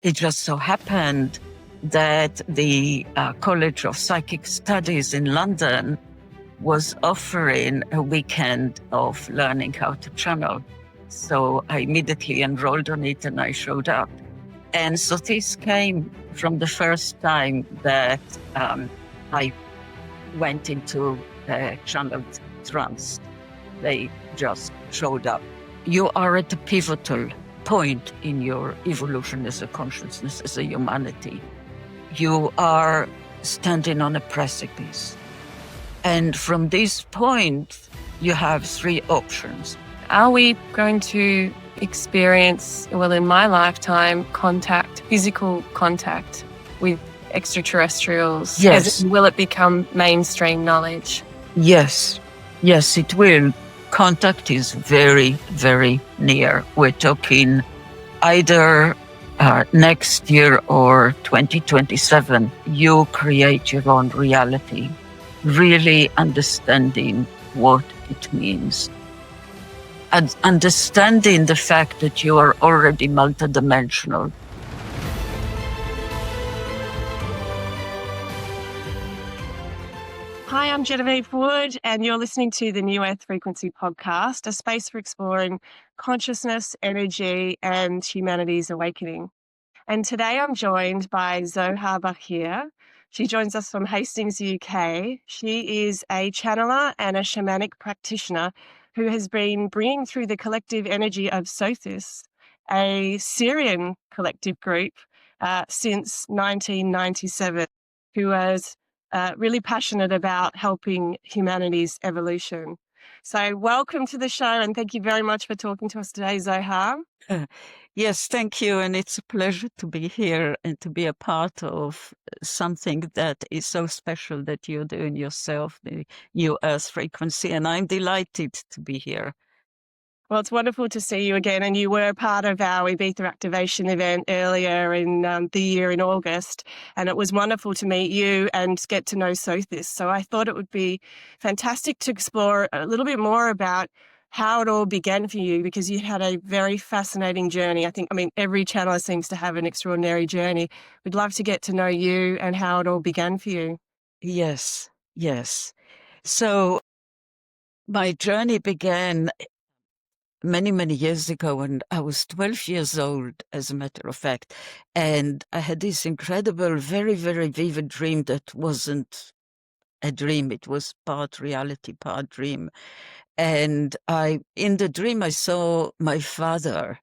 It just so happened that the College of Psychic Studies in London was offering a weekend of learning how to channel. So I immediately enrolled on it and I showed up. And Sothis came from the first time that I went into a channeled trance. They just showed up. You are at a pivotal point in your evolution as a consciousness, as a humanity. You are standing on a precipice. And from this point, you have three options. Are we going to experience, well, in my lifetime, physical contact with extraterrestrials? Yes. Will it become mainstream knowledge? Yes. Yes, it will. Contact is very, very near. We're talking either next year or 2027. You create your own reality, really understanding what it means. And understanding the fact that you are already multidimensional. Hi, I'm Genevieve Wood, and you're listening to the New Earth Frequency podcast, a space for exploring consciousness, energy, and humanity's awakening. And today I'm joined by Zohar Bahir. She joins us from Hastings, UK. She is a channeler and a shamanic practitioner who has been bringing through the collective energy of Sothis, a Syrian collective group, since 1997, who was really passionate about helping humanity's evolution. So welcome to the show, and thank you very much for talking to us today, Zohar. Yes, thank you. And it's a pleasure to be here and to be a part of something that is so special that you're doing yourself, the New Earth Frequency. And I'm delighted to be here. Well, it's wonderful to see you again. And you were part of our Ibiza activation event earlier in the year in August. And it was wonderful to meet you and get to know Sothis. So I thought it would be fantastic to explore a little bit more about how it all began for you, because you had a very fascinating journey. I mean, every channeler seems to have an extraordinary journey. We'd love to get to know you and how it all began for you. Yes, yes. So my journey began many, many years ago when I was 12 years old, as a matter of fact. And I had this incredible, very, very vivid dream that wasn't a dream. It was part reality, part dream. And in the dream, I saw my father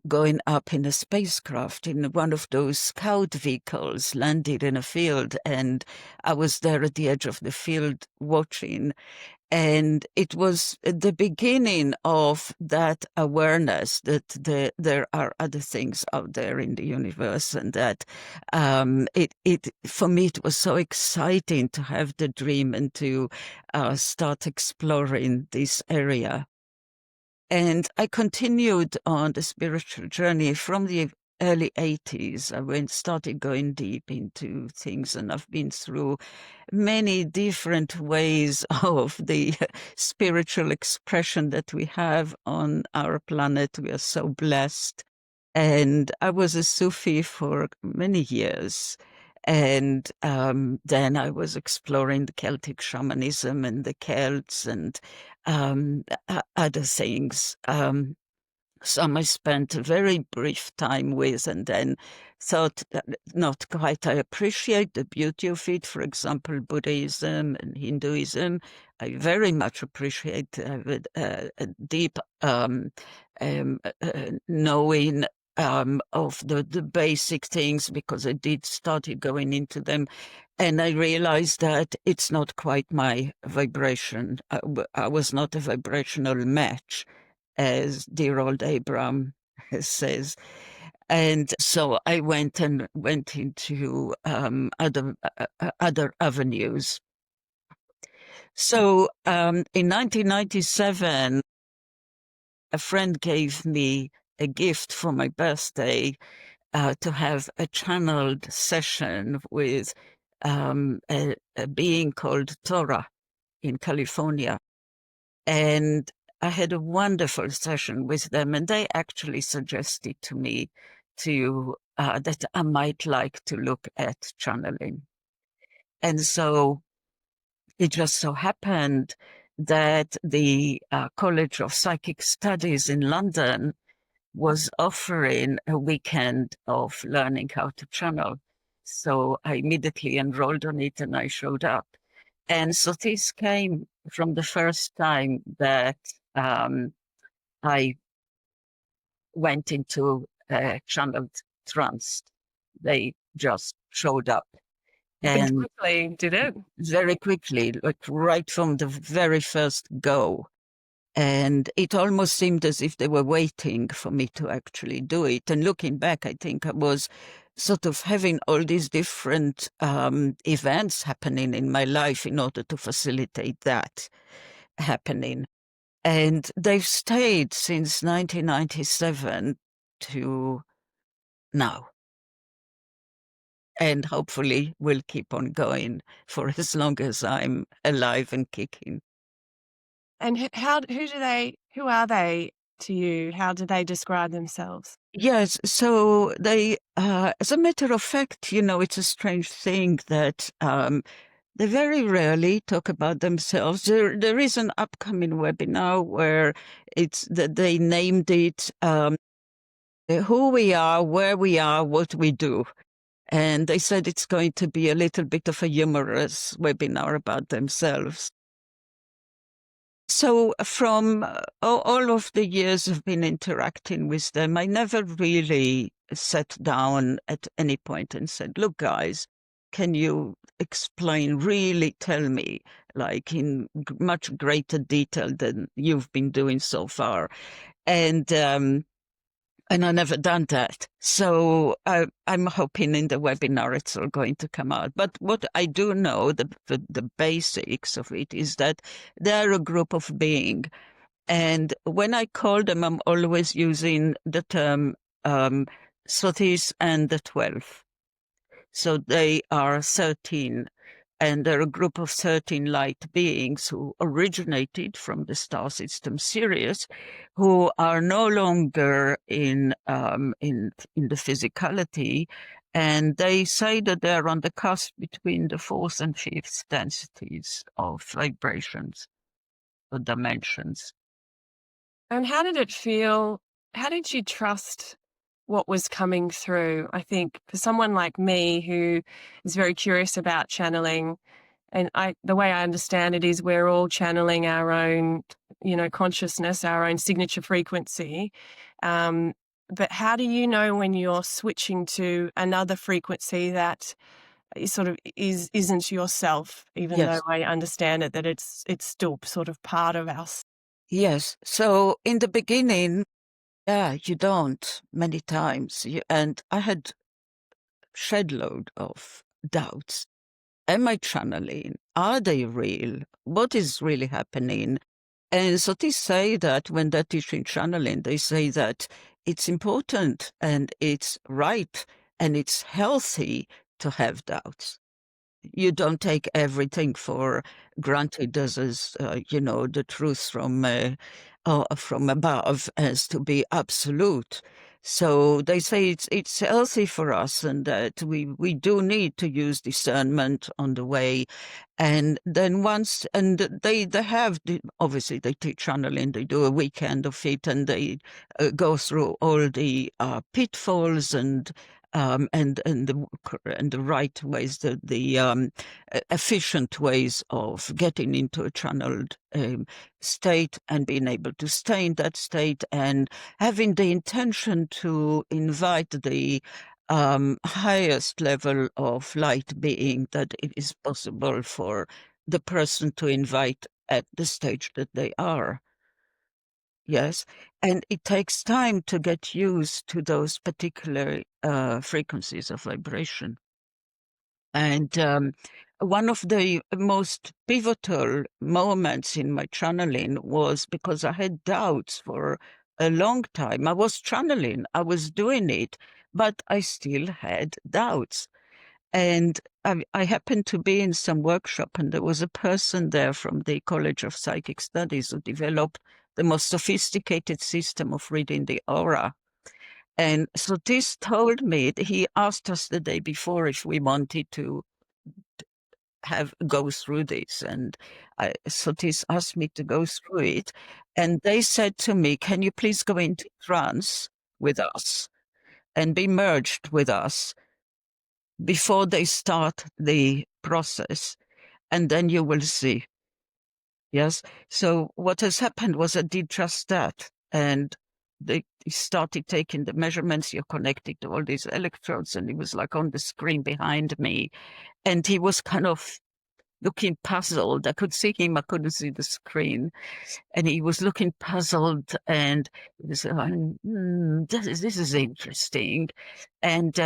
going up in a spacecraft in one of those scout vehicles, landed in a field. And I was there at the edge of the field watching. And it was the beginning of that awareness that there are other things out there in the universe, and that for me it was so exciting to have the dream and to start exploring this area. And I continued on the spiritual journey from the early 80s. I started going deep into things, and I've been through many different ways of the spiritual expression that we have on our planet. We are so blessed. And I was a Sufi for many years. And then I was exploring the Celtic shamanism and the Celts and other things. Some I spent a very brief time with, and then thought that not quite. I appreciate the beauty of it. For example, Buddhism and Hinduism, I very much appreciate a deep knowing of the basic things, because I did started going into them. And I realized that it's not quite my vibration. I was not a vibrational match, as dear old Abraham says. And so I went into other avenues. So in 1997, a friend gave me a gift for my birthday to have a channeled session with a being called Torah in California. And I had a wonderful session with them, and they actually suggested to me that I might like to look at channeling. And so it just so happened that the College of Psychic Studies in London was offering a weekend of learning how to channel. So I immediately enrolled on it and I showed up. And Sothis came from the first time that I went into a channeled trance. They just showed up. Happened And quickly, did it? very quickly, like right from the very first go. And it almost seemed as if they were waiting for me to actually do it. And looking back, I think I was sort of having all these different events happening in my life in order to facilitate that happening. And they've stayed since 1997 to now. And hopefully will keep on going for as long as I'm alive and kicking. And who are they to you? How do they describe themselves? Yes, so they, as a matter of fact, it's a strange thing that they very rarely talk about themselves. There is an upcoming webinar where it's that they named it who we are, where we are, what we do. And they said it's going to be a little bit of a humorous webinar about themselves. So from all of the years of been interacting with them, I never really sat down at any point and said, look, guys, can you explain, really tell me, like in much greater detail than you've been doing so far? And I never done that. So I'm hoping in the webinar it's all going to come out. But what I do know, the basics of it, is that they're a group of being. And when I call them, I'm always using the term Sothis and the 12. So they are 13. And they're a group of 13 light beings who originated from the star system Sirius, who are no longer in the physicality, and they say that they're on the cusp between the fourth and fifth densities of vibrations or dimensions. And how did it feel? How did you trust what was coming through? I think for someone like me who is very curious about channeling, and the way I understand it is we're all channeling our own, consciousness, our own signature frequency. But how do you know when you're switching to another frequency that is sort of isn't yourself, even though Yes. I understand it, that it's still sort of part of us? Yes. So in the beginning, yeah, you don't many times. And I had shed load of doubts. Am I channeling? Are they real? What is really happening? And so they say that when they're teaching channeling, they say that it's important and it's right and it's healthy to have doubts. You don't take everything for granted as the truth from above as to be absolute. So they say it's healthy for us, and that we do need to use discernment on the way. And then they have obviously they teach channeling, they do a weekend of it, and they go through all the pitfalls and the right ways, the efficient ways of getting into a channeled state and being able to stay in that state, and having the intention to invite the highest level of light being that it is possible for the person to invite at the stage that they are. Yes. And it takes time to get used to those particular frequencies of vibration. And one of the most pivotal moments in my channeling was because I had doubts for a long time. I was channeling, I was doing it, but I still had doubts. And I happened to be in some workshop, and there was a person there from the College of Psychic Studies who developed the most sophisticated system of reading the aura. And Sothis told me, he asked us the day before if we wanted to go through this. And Sothis asked me to go through it. And they said to me, can you please go into trance with us and be merged with us before they start the process? And then you will see. Yes. So what has happened was I did just that. And they started taking the measurements. You're connected to all these electrodes. And he was like on the screen behind me. And he was kind of looking puzzled. I could see him. I couldn't see the screen. And he was looking puzzled. And he was going, this is interesting. And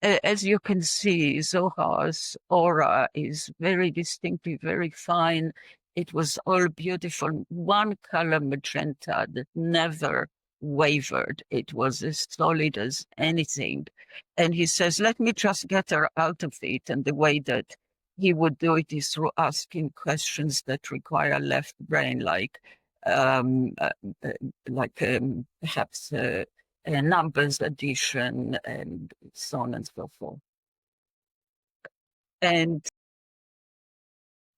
as you can see, Zohar's aura is very distinctive, very fine. It was all beautiful, one color magenta that never wavered. It was as solid as anything. And he says, let me just get her out of it. And the way that he would do it is through asking questions that require left brain, like perhaps numbers addition and so on and so forth. And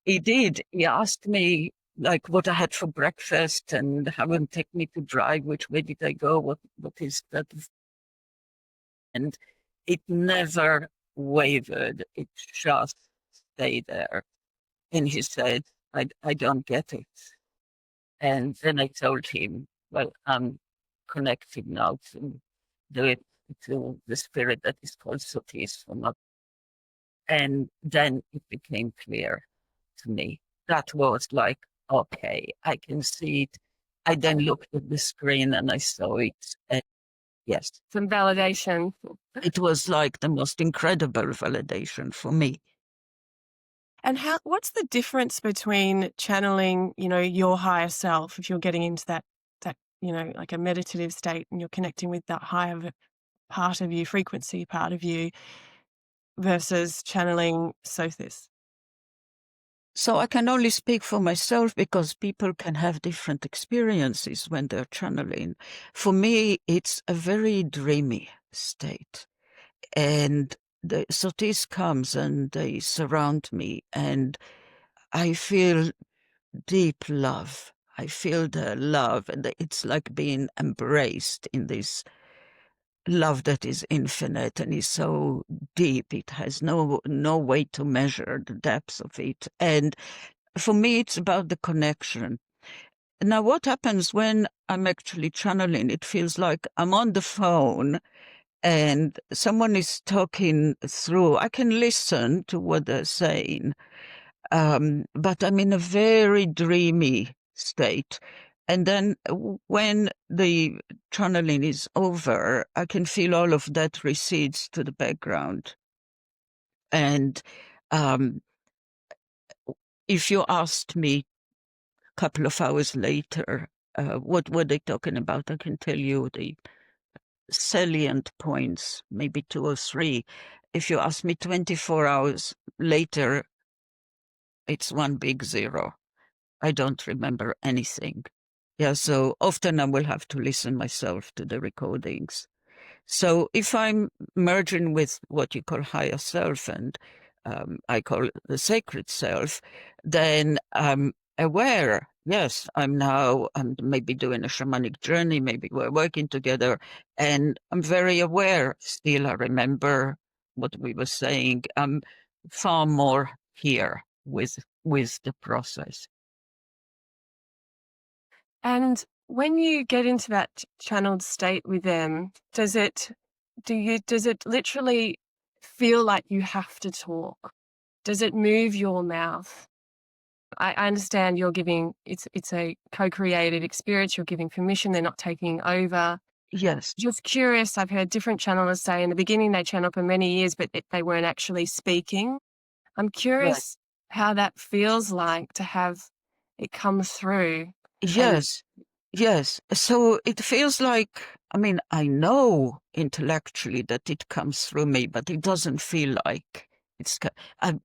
he did. He asked me like what I had for breakfast and how would take me to drive, which way did I go, what is that? And it never wavered. It just stayed there. And he said, I don't get it. And then I told him, well, I'm connected now to do it to the spirit that is called Sothis. And then it became clear to me. That was like, okay, I can see it. I then looked at the screen and I saw it. And yes. Some validation. It was like the most incredible validation for me. And what's the difference between channeling, your higher self, if you're getting into that, like a meditative state and you're connecting with that higher part of you, frequency part of you, versus channeling Sothis? So I can only speak for myself because people can have different experiences when they're channeling. For me, it's a very dreamy state. And the Sothis comes and they surround me and I feel deep love. I feel the love and it's like being embraced in this love that is infinite and is so deep. It has no way to measure the depths of it. And for me, it's about the connection. Now, what happens when I'm actually channeling? It feels like I'm on the phone and someone is talking through. I can listen to what they're saying, but I'm in a very dreamy state. And then when the channeling is over, I can feel all of that recedes to the background. And if you asked me a couple of hours later, what were they talking about? I can tell you the salient points, maybe 2 or 3. If you ask me 24 hours later, it's one big zero. I don't remember anything. Yeah, so often I will have to listen myself to the recordings. So if I'm merging with what you call higher self and I call it the sacred self, then I'm aware. Yes, I'm maybe doing a shamanic journey, maybe we're working together, and I'm very aware. Still, I remember what we were saying. I'm far more here with the process. And when you get into that channeled state with them, does it literally feel like you have to talk? Does it move your mouth? I understand you're giving, it's a co-created experience. You're giving permission. They're not taking over. Yes. Just curious. I've heard different channelers say in the beginning they channeled for many years, but they weren't actually speaking. I'm curious how that feels like to have it come through. Yes. Yes. So it feels like, I know intellectually that it comes through me, but it doesn't feel like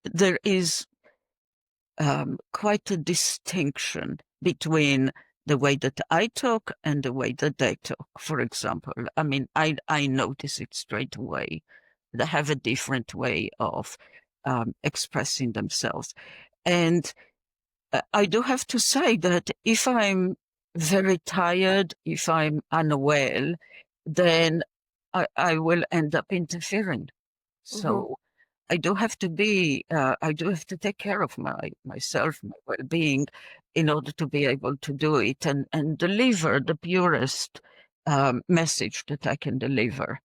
there is quite a distinction between the way that I talk and the way that they talk, for example. I mean, I notice it straight away. They have a different way of expressing themselves. And I do have to say that if I'm very tired, if I'm unwell, then I will end up interfering. Hmm. So I do have to I do have to take care of myself, my well-being, in order to be able to do it and deliver the purest message that I can deliver.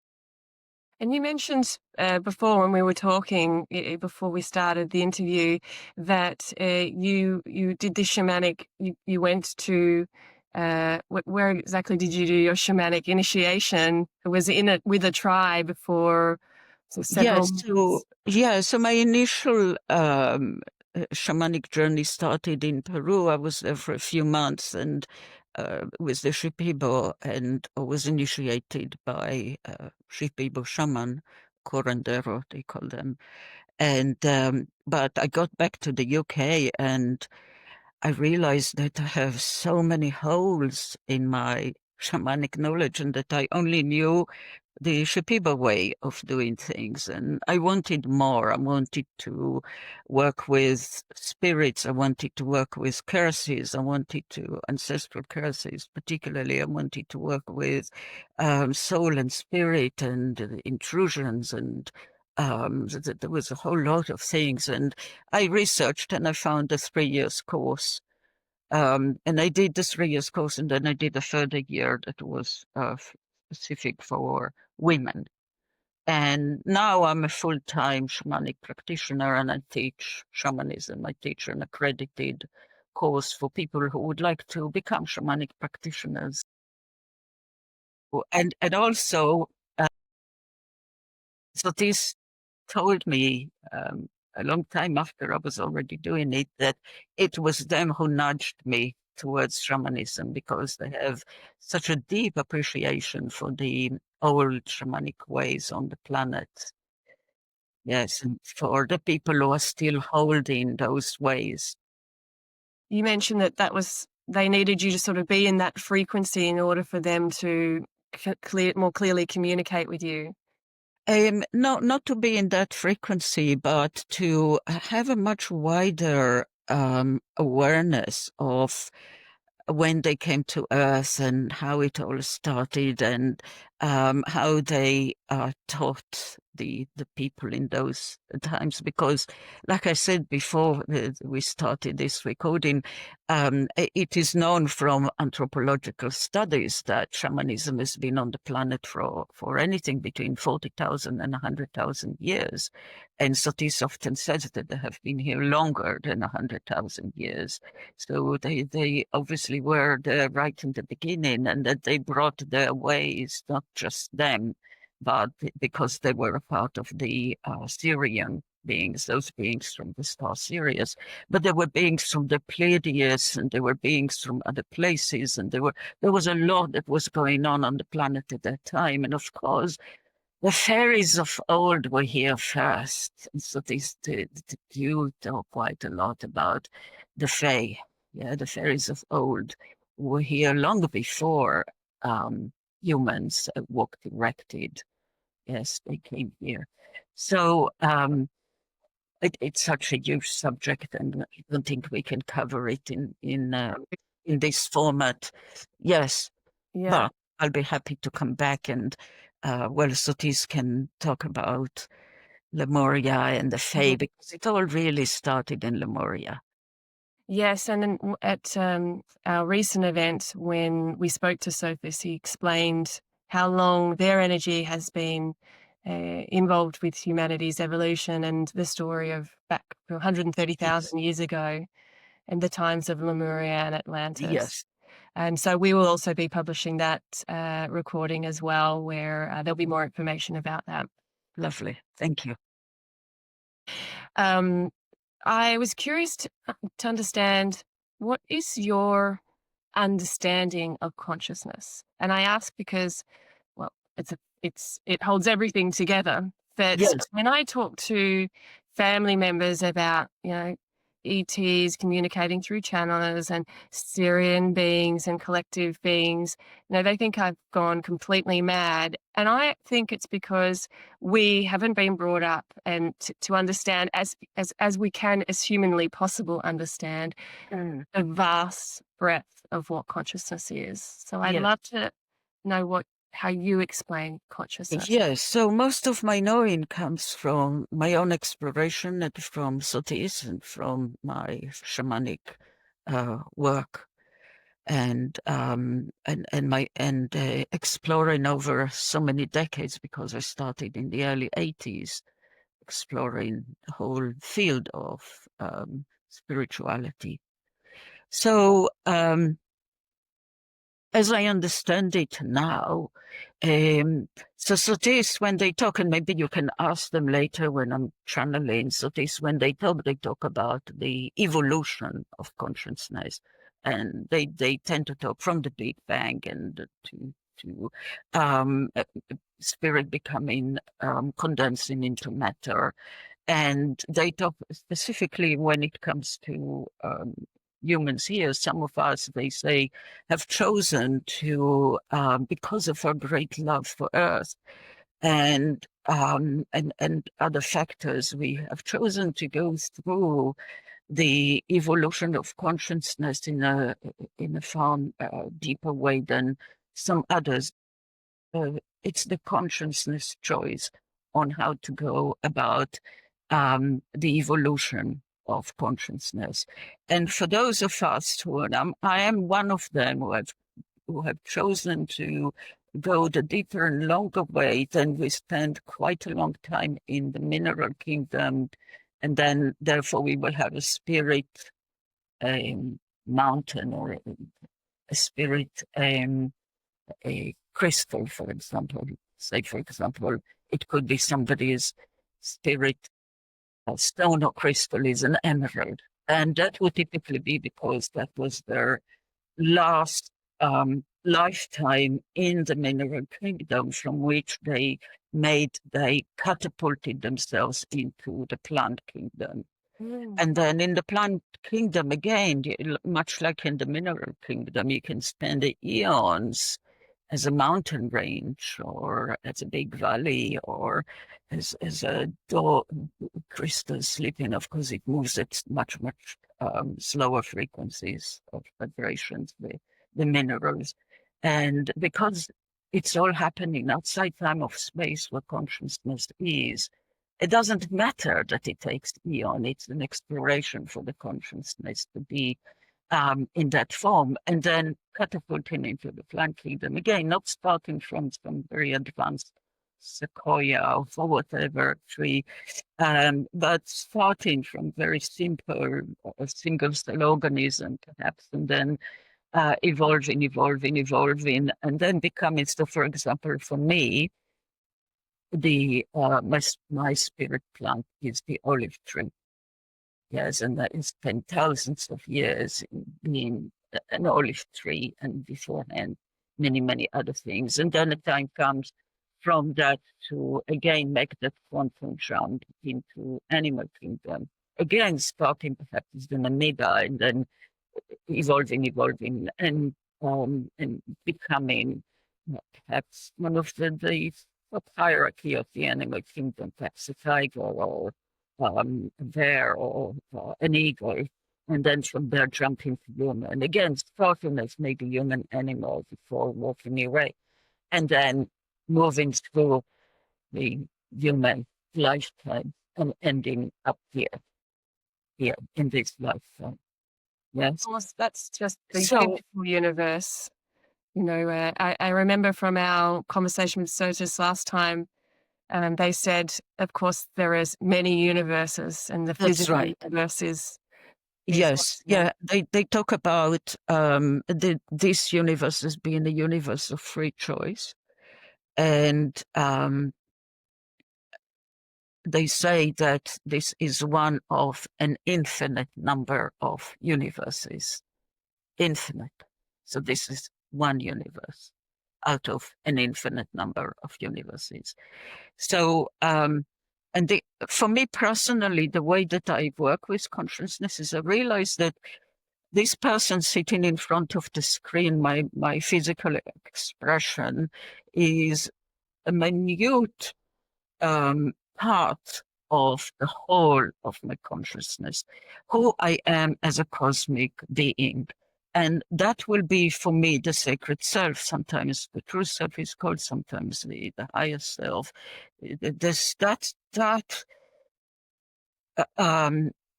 And you mentioned before when we were talking, before we started the interview, that you did this shamanic. You went to where exactly did you do your shamanic initiation? It was with a tribe for several months. So my initial shamanic journey started in Peru. I was there for a few months and with the Shipibo, and I was initiated by Shipibo shaman, curandero, they call them. And but I got back to the UK and I realized that I have so many holes in my shamanic knowledge and that I only knew the Shipiba way of doing things. And I wanted more. I wanted to work with spirits. I wanted to work with curses. I wanted to, ancestral curses, particularly. I wanted to work with soul and spirit and intrusions. And there was a whole lot of things. And I researched and I found a 3 years course. And I did the 3 years course, and then I did a further year that was specific for women. And now I'm a full-time shamanic practitioner and I teach shamanism. I teach an accredited course for people who would like to become shamanic practitioners. And also, Sothis told me a long time after I was already doing it that it was them who nudged me towards shamanism because they have such a deep appreciation for the old shamanic ways on the planet. Yes, and for the people who are still holding those ways. You mentioned that was they needed you to sort of be in that frequency in order for them to more clearly communicate with you. Not to be in that frequency, but to have a much wider awareness of when they came to Earth and how it all started and how they taught the people in those times. Because, like I said before we started this recording, it is known from anthropological studies that shamanism has been on the planet for anything between 40,000 and 100,000 years. And Sothis often says that they have been here longer than 100,000 years. So they obviously were there right in the beginning, and that they brought their ways, not just them, but because they were a part of the Syrian beings, those beings from the star Sirius. But there were beings from the Pleiades, and there were beings from other places, and there was a lot that was going on the planet at that time. And of course, the fairies of old were here first. And so you talk quite a lot about the fae. Yeah, the fairies of old were here long before humans walked erected. Yes, they came here. So it's such a huge subject, and I don't think we can cover it in this format. Yes, Yeah. but I'll be happy to come back and Sothis can talk about Lemuria and the Fae Mhm. because it all really started in Lemuria. Yes, and then at our recent event, when we spoke to Sophis, he explained how long their energy has been involved with humanity's evolution and the story of back Yes, 130,000 years ago and the times of Lemuria and Atlantis. yes, And so we will also be publishing that recording as well, where there'll be more information about that. lovely. Thank you. Um, I was curious to understand, what is your understanding of consciousness? And I ask because, well, it holds everything together. But Yes, when I talk to family members about, ETs communicating through channelers and Syrian beings and collective beings. They think I've gone completely mad. And I think it's because we haven't been brought up and to understand as we can, as humanly possible, understand the vast breadth of what consciousness is. So I'd Yes. love to know how you explain consciousness. Yes, so most of my knowing comes from my own exploration and from Sothis and from my shamanic work and exploring over so many decades, because I started in the early 80s exploring the whole field of spirituality. So as I understand it now, so Sothis, when they talk, and maybe you can ask them later when I'm channeling Sothis, when they talk about the evolution of consciousness, and they tend to talk from the Big Bang and to spirit becoming condensing into matter, and they talk specifically when it comes to humans here. Some of us, they say, have chosen to, because of our great love for Earth and other factors, we have chosen to go through the evolution of consciousness in a far deeper way than some others. It's the consciousness choice on how to go about the evolution of consciousness. And for those of us I am one of them who have chosen to go the deeper and longer way, then we spend quite a long time in the mineral kingdom, and then therefore we will have a spirit mountain or a spirit a crystal, for example. Say, for example, it could be somebody's spirit stone or crystal is an emerald. And that would typically be because that was their last lifetime in the mineral kingdom, from which they catapulted themselves into the plant kingdom. And then in the plant kingdom, again, much like in the mineral kingdom, you can spend eons as a mountain range or as a big valley or as a crystal sleeping. Of course, it moves at much slower frequencies of vibrations, the minerals. And because it's all happening outside time of space where consciousness is, it doesn't matter that it takes eon. It's an exploration for the consciousness to be in that form, and then catapulting into the plant kingdom. Again, not starting from some very advanced sequoia or whatever tree, but starting from very simple single cell organism, perhaps, and then evolving, and then becoming. So, for example, for me, the my spirit plant is the olive tree. Yes, and that is spent thousands of years being an olive tree, and beforehand many other things. And then the time comes from that to again make that quantum jump into animal kingdom. Again, starting perhaps as an amoeba and then evolving and becoming perhaps one of the top hierarchy of the animal kingdom, perhaps a tiger or a bear or an eagle, and then from there jump into human. Again, starting as maybe human animal before walking away, and then moving through the human lifetime and ending up here in this lifetime. Yes. That's just the beautiful universe. I remember from our conversation with Sothis last time, they said, of course, there is many universes, and the physical universe is yes, yeah. They talk about this universe as being a universe of free choice, and they say that this is one of an infinite number of universes. Infinite. So this is one universe out of an infinite number of universes. So And for me personally, the way that I work with consciousness is I realize that this person sitting in front of the screen, my physical expression, is a minute part of the whole of my consciousness, who I am as a cosmic being. And that will be for me the sacred self. Sometimes the true self is called, sometimes the higher self. That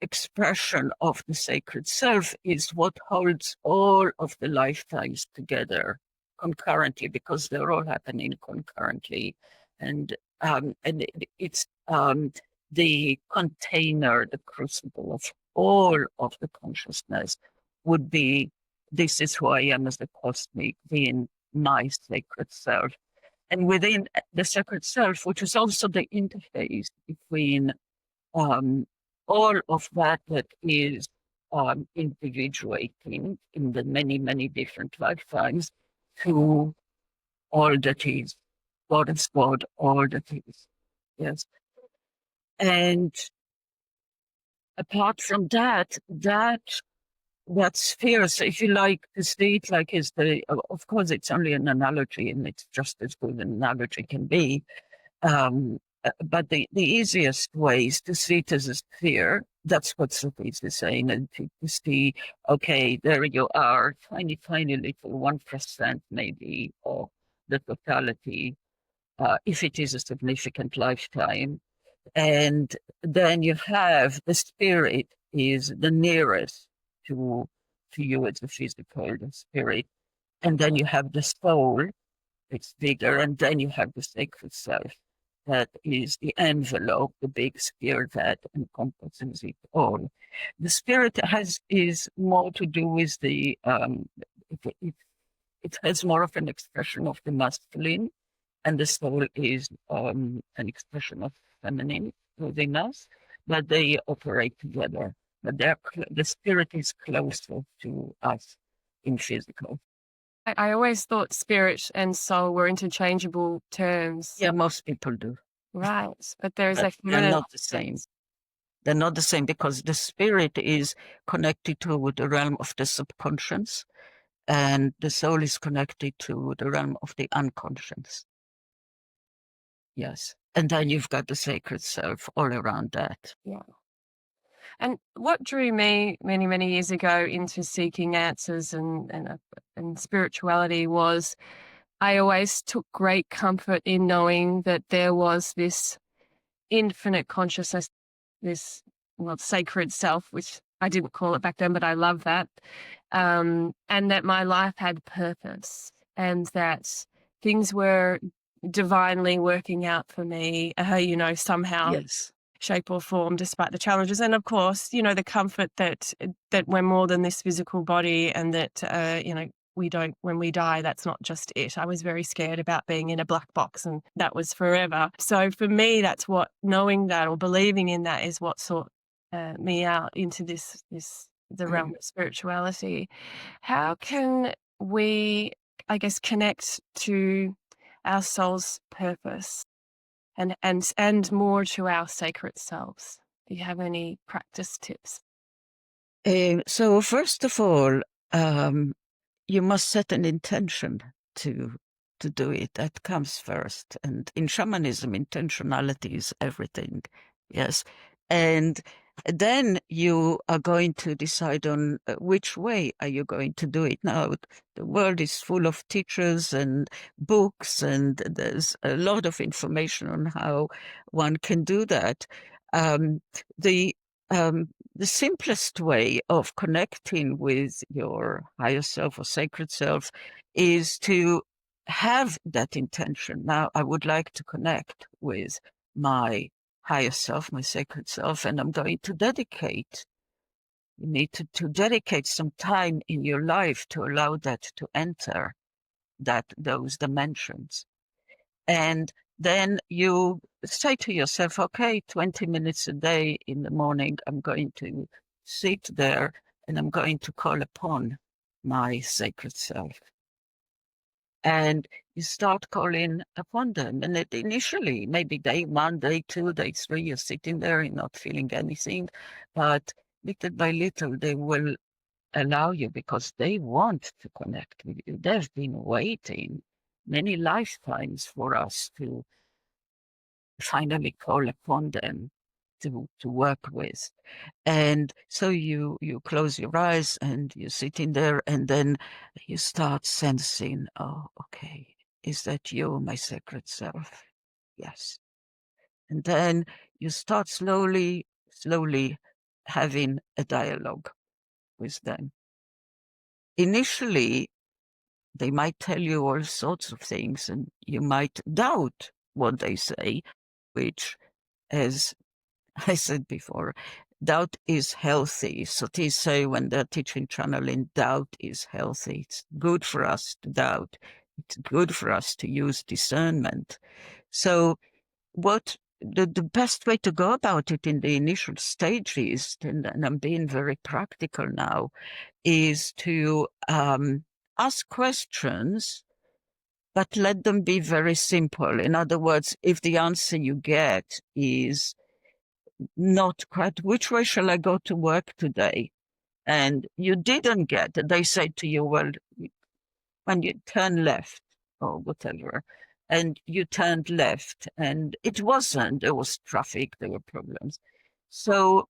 expression of the sacred self is what holds all of the lifetimes together concurrently, because they're all happening concurrently. And it's the container, the crucible of all of the consciousness would be, this is who I am as a cosmic being, my sacred self. And within the sacred self, which is also the interface between all of that is individuating in the many, many different lifetimes to all that is. God is God, all that is. Yes. And apart from that sphere, so if you like to see it like is of course it's only an analogy and it's just as good an analogy can be. But the easiest way is to see it as a sphere. That's what Sothis is saying, and to see, okay, there you are, tiny, tiny little 1% maybe of the totality, if it is a significant lifetime. And then you have the spirit is the nearest to you as a physical, the spirit. And then you have the soul, it's bigger, and then you have the sacred self. That is the envelope, the big sphere that encompasses it all. The spirit is more to do with the it has more of an expression of the masculine, and the soul is an expression of feminine within us, but they operate together. But the spirit is closer to us in physical. I always thought spirit and soul were interchangeable terms. Yeah, most people do. Right. But there is a they're not the same. They're not the same because the spirit is connected to the realm of the subconscious and the soul is connected to the realm of the unconscious. Yes. And then you've got the sacred self all around that. Yeah. And what drew me many, many years ago into seeking answers and spirituality was I always took great comfort in knowing that there was this infinite consciousness, this sacred self, which I didn't call it back then, but I love that, and that my life had purpose and that things were divinely working out for me, somehow. Yes. Shape or form, despite the challenges. And of course, the comfort that we're more than this physical body, and that, we don't, when we die, that's not just it. I was very scared about being in a black box and that was forever. So for me, that's what, knowing that or believing in that is what sought me out into the realm of spirituality. How can we, I guess, connect to our soul's purpose and more to our sacred selves? Do you have any practice tips? So first of all, you must set an intention to do it. That comes first. And in shamanism, intentionality is everything. Yes. And then you are going to decide on which way are you going to do it. Now, the world is full of teachers and books, and there's a lot of information on how one can do that. The simplest way of connecting with your higher self or sacred self is to have that intention. Now, I would like to connect with my higher self, my sacred self, and I'm going to dedicate. You need to dedicate some time in your life to allow that to enter those dimensions. And then you say to yourself, okay, 20 minutes a day in the morning, I'm going to sit there and I'm going to call upon my sacred self. and you start calling upon them. And initially, maybe day 1, day 2, day 3, you're sitting there and not feeling anything. But little by little, they will allow you because they want to connect with you. They've been waiting many lifetimes for us to finally call upon them to work with. And so you close your eyes and you're sitting there, and then you start sensing, oh, okay, is that you, my sacred self? Yes. And then you start slowly having a dialogue with them. Initially, they might tell you all sorts of things, and you might doubt what they say, which, as I said before, doubt is healthy. Sothis say when they're teaching channeling, doubt is healthy. It's good for us to doubt. It's good for us to use discernment. So what the best way to go about it in the initial stages, and I'm being very practical now, is to ask questions, but let them be very simple. In other words, if the answer you get is not quite, which way shall I go to work today? And you didn't get, they say to you, well, when you turn left or whatever, and you turned left, and it wasn't, there was traffic, there were problems. So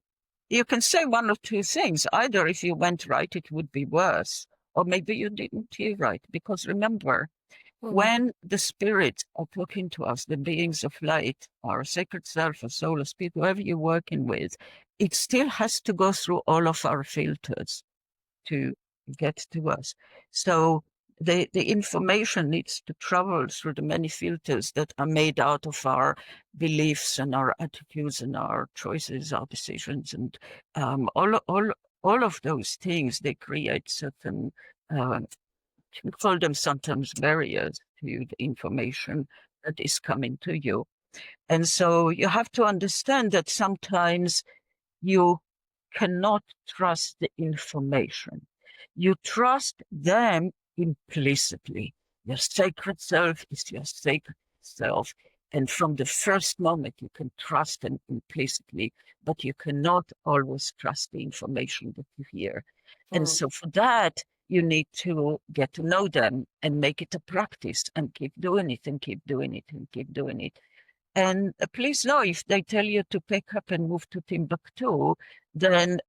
you can say one of two things. Either if you went right, it would be worse, or maybe you didn't hear right. Because remember, when the spirits are talking to us, the beings of light, our sacred self, our soul, or spirit, whoever you're working with, it still has to go through all of our filters to get to us. So the information needs to travel through the many filters that are made out of our beliefs and our attitudes and our choices, our decisions, and all of those things. They create certain we call them sometimes barriers to the information that is coming to you. And so you have to understand that sometimes you cannot trust the information. You trust them implicitly. Your sacred self is your sacred self. And from the first moment, you can trust them implicitly, but you cannot always trust the information that you hear. And so for that, you need to get to know them and make it a practice and keep doing it and keep doing it and keep doing it. And please know, if they tell you to pick up and move to Timbuktu, then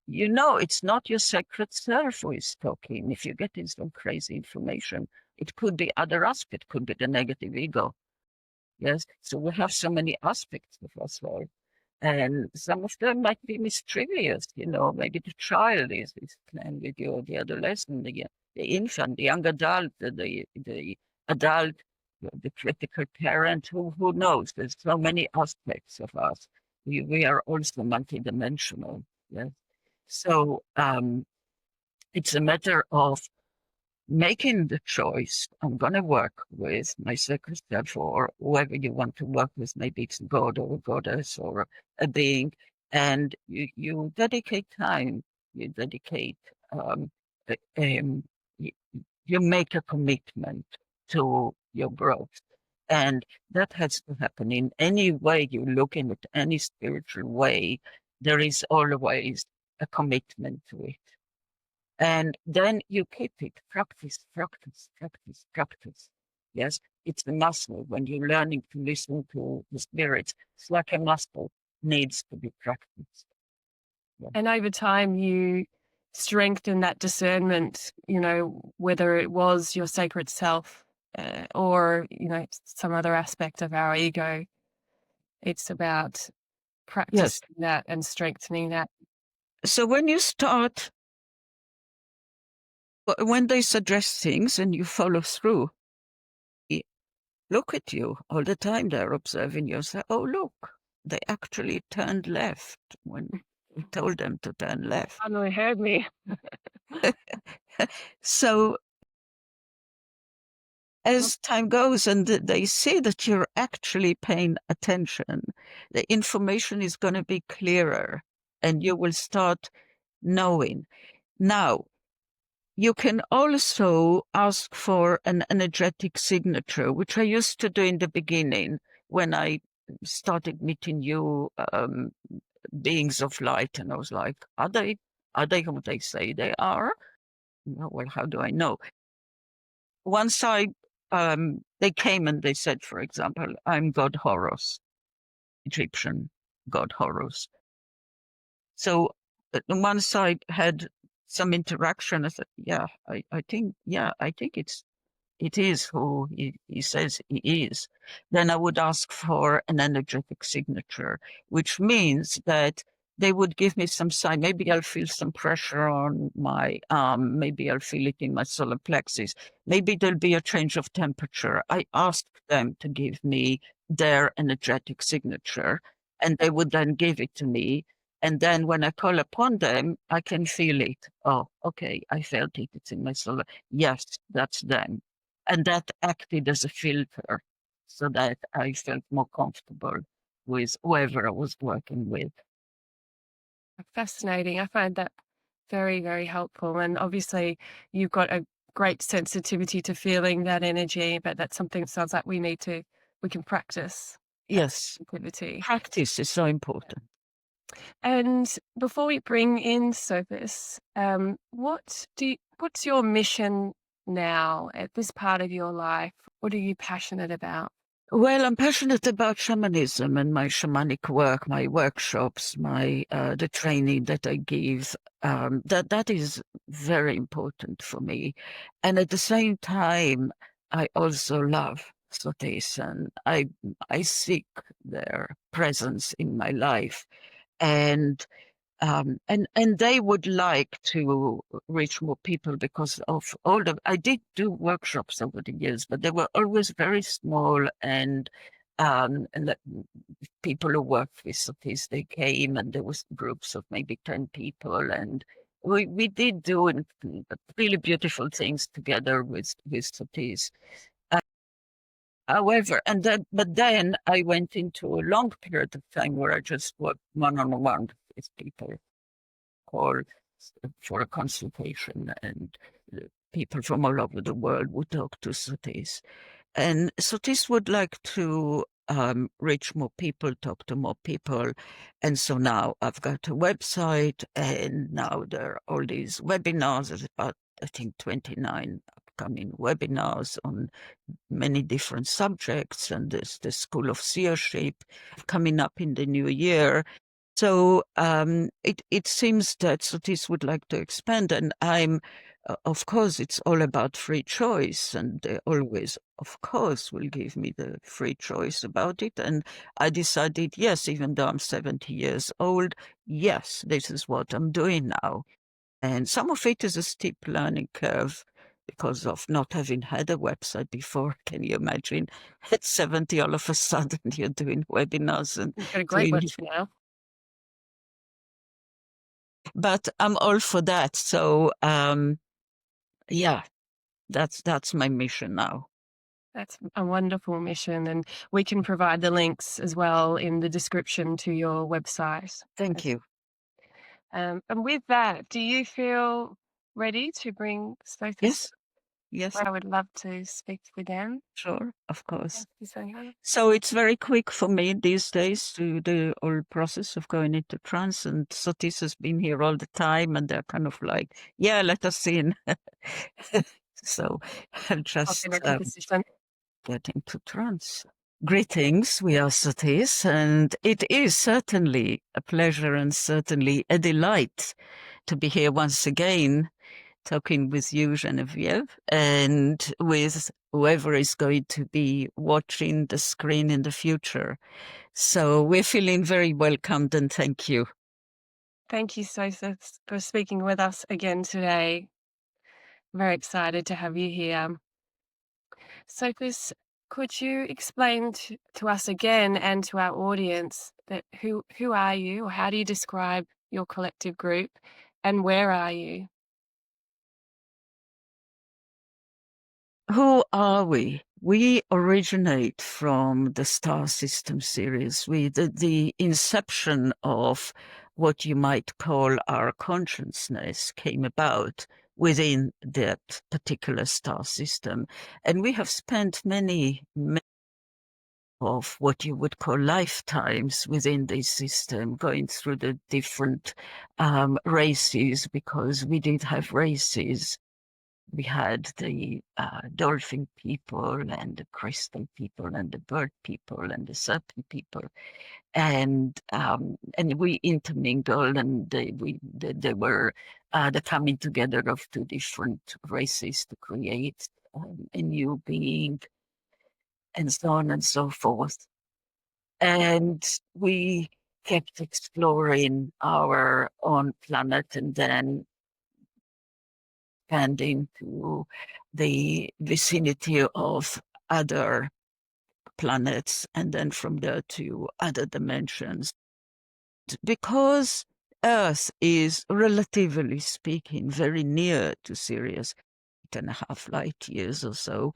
you know it's not your sacred self who is talking. If you're getting some crazy information, it could be other aspects, it could be the negative ego. Yes, so we have so many aspects of us all. And some of them might be mischievous, you know, maybe the child is playing with you, the adolescent, the infant, the young adult, the adult, the critical parent, who knows? There's so many aspects of us. We are also multidimensional, yes? So it's a matter of making the choice. I'm going to work with my sacred self or whoever you want to work with. Maybe it's God or a goddess or a being. And you dedicate time, you dedicate, you make a commitment to your growth. And that has to happen in any way you look in it, any spiritual way. There is always a commitment to it. And then you keep it, practice, practice, practice, practice. Yes, it's a muscle. When you're learning to listen to the spirits, it's like a muscle, needs to be practiced. Yeah. And over time, you strengthen that discernment, you know, whether it was your sacred self or, you know, some other aspect of our ego. It's about practicing that and strengthening that. So when you start, when they suggest things and you follow through, look at you all the time. They're observing you. Say, oh, look, they actually turned left when we told them to turn left. Finally heard me. So as time goes and they see that you're actually paying attention, the information is going to be clearer and you will start knowing. Now, you can also ask for an energetic signature, which I used to do in the beginning when I started meeting new beings of light, and I was like, are they who they say they are? Well, how do I know? Once they came and they said, for example, I'm God Horus, Egyptian God Horus. So once I had some interaction, I said, I think it is who he says he is. Then I would ask for an energetic signature, which means that they would give me some sign. Maybe I'll feel some pressure on my arm. Maybe I'll feel it in my solar plexus. Maybe there'll be a change of temperature. I asked them to give me their energetic signature, and they would then give it to me. And then when I call upon them, I can feel it. Oh, okay, I felt it. It's in my solar. Yes, that's them. And that acted as a filter so that I felt more comfortable with whoever I was working with. Fascinating. I find that very, very helpful. And obviously, you've got a great sensitivity to feeling that energy, but that's something it sounds like we can practice that Yes, sensitivity. practice is so important. And before we bring in Sothis, what's your mission now at this part of your life? What are you passionate about? Well, I'm passionate about shamanism and my shamanic work, my workshops, my the training that I give. That is very important for me, and at the same time, I also love Sothis, and I seek their presence in my life, and and they would like to reach more people because of all the. I did do workshops over the years, but they were always very small, and the people who worked with Sothis, they came, and there was groups of maybe 10 people, and we did do really beautiful things together with Sothis. However, but then I went into a long period of time where I just worked one-on-one with people, call for a consultation, and people from all over the world would talk to Sothis. And Sothis would like to reach more people, talk to more people. And so now I've got a website, and now there are all these webinars. There's about, I think, 29 upcoming webinars on many different subjects. And there's the School of Seership coming up in the new year. So it seems that Sothis would like to expand, and of course, it's all about free choice, and they always, of course, will give me the free choice about it. And I decided, yes, even though I'm 70 years old, yes, this is what I'm doing now. And some of it is a steep learning curve because of not having had a website before. Can you imagine? At 70, all of a sudden, you're doing webinars and You've got a great doing. website now. But I'm all for that. So yeah, that's my mission now. That's a wonderful mission, and we can provide the links as well in the description to your website. Thank you. And with that, do you feel ready to bring Sothis? Yes, yes, I would love to speak with them. sure, of course. Thank you, Zohar. So it's very quick for me these days to the whole process of going into trance, and Sothis has been here all the time, and they're kind of like, yeah, let us in. So I'll just get into trance. Greetings, we are Sothis, and it is certainly a pleasure and certainly a delight to be here once again, talking with you, Genevieve, and with whoever is going to be watching the screen in the future. So we're feeling very welcomed, and thank you. Thank you, Sothis, for speaking with us again today. Very excited to have you here. Sothis, could you explain to us again and to our audience that who are you, or how do you describe your collective group, and where are you? Who are we? We originate from the star system Sirius. The inception of what you might call our consciousness came about within that particular star system. And we have spent many of what you would call lifetimes within this system, going through the different races, because we did have races. We had the dolphin people and the crystal people and the bird people and the serpent people, and we intermingled, and they were the coming together of two different races to create a new being, and so on and so forth. And we kept exploring our own planet, and then expanding to the vicinity of other planets, and then from there to other dimensions. Because Earth is, relatively speaking, very near to Sirius, 8.5 light years or so,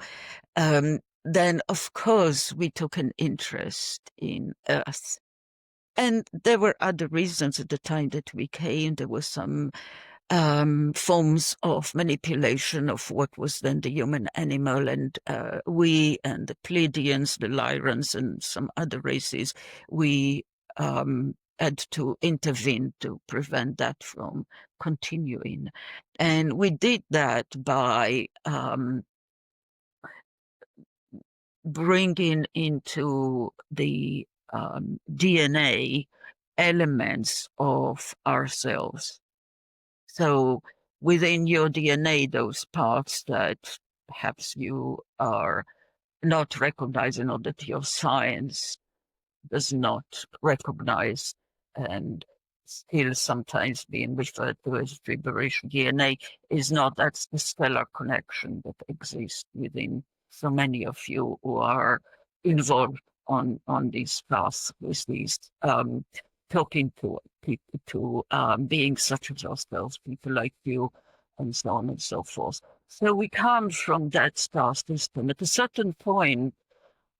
then of course we took an interest in Earth. And there were other reasons at the time that we came. There were some forms of manipulation of what was then the human animal, and we and the Pleiadians, the Lyrans, and some other races, we had to intervene to prevent that from continuing. And we did that by bringing into the DNA elements of ourselves. So within your DNA, those parts that perhaps you are not recognizing, or that your science does not recognize, and still sometimes being referred to as gibberish DNA, is not, that's the stellar connection that exists within so many of you who are involved on these paths with these talking to people, to beings such as ourselves, people like you, and so on and so forth. So we come from that star system. At a certain point,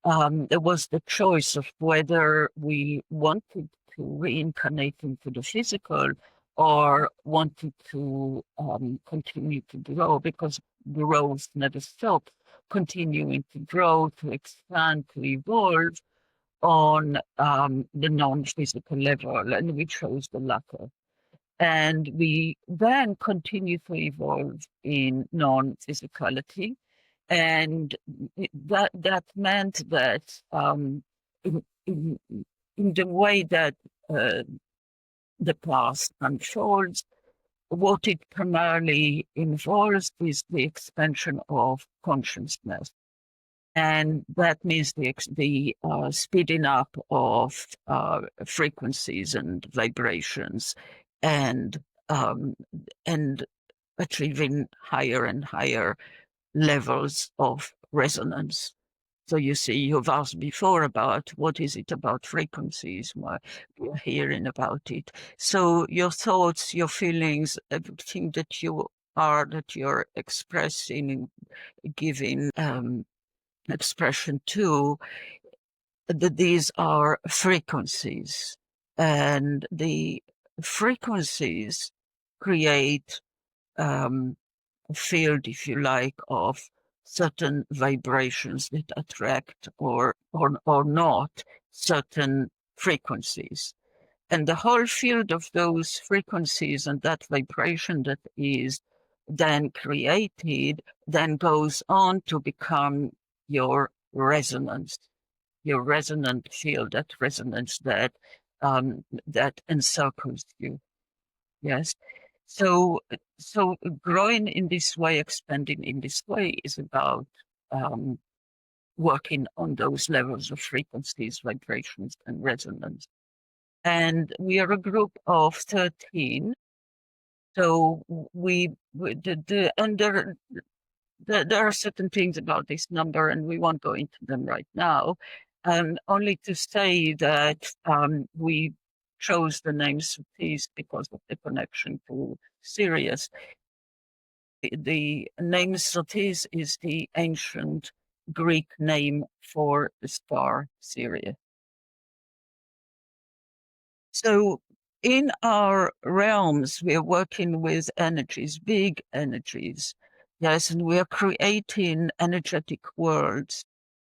there was the choice of whether we wanted to reincarnate into the physical, or wanted to continue to grow, because growth never stops, continuing to grow, to expand, to evolve on the non-physical level. And we chose the latter. And we then continue to evolve in non-physicality. And that meant that in, in, in the way that the past unfolds, what it primarily involves is the expansion of consciousness. And that means the speeding up of frequencies and vibrations, and achieving higher and higher levels of resonance. So you see, you've asked before about what is it about frequencies, why we're hearing about it. So your thoughts, your feelings, everything that you are, that you're expressing, giving expression to, that these are frequencies. And the frequencies create a field, if you like, of certain vibrations that attract or not certain frequencies. And the whole field of those frequencies and that vibration that is then created then goes on to become your resonance, your resonant field, that resonance that that encircles you. Yes. So growing in this way, expanding in this way, is about working on those levels of frequencies, vibrations, and resonance. And we are a group of 13. So there are certain things about this number, and we won't go into them right now. Only to say that we chose the name Sothis because of the connection to Sirius. The name Sothis is the ancient Greek name for the star Sirius. So in our realms, we are working with energies, big energies. Yes, and we are creating energetic worlds.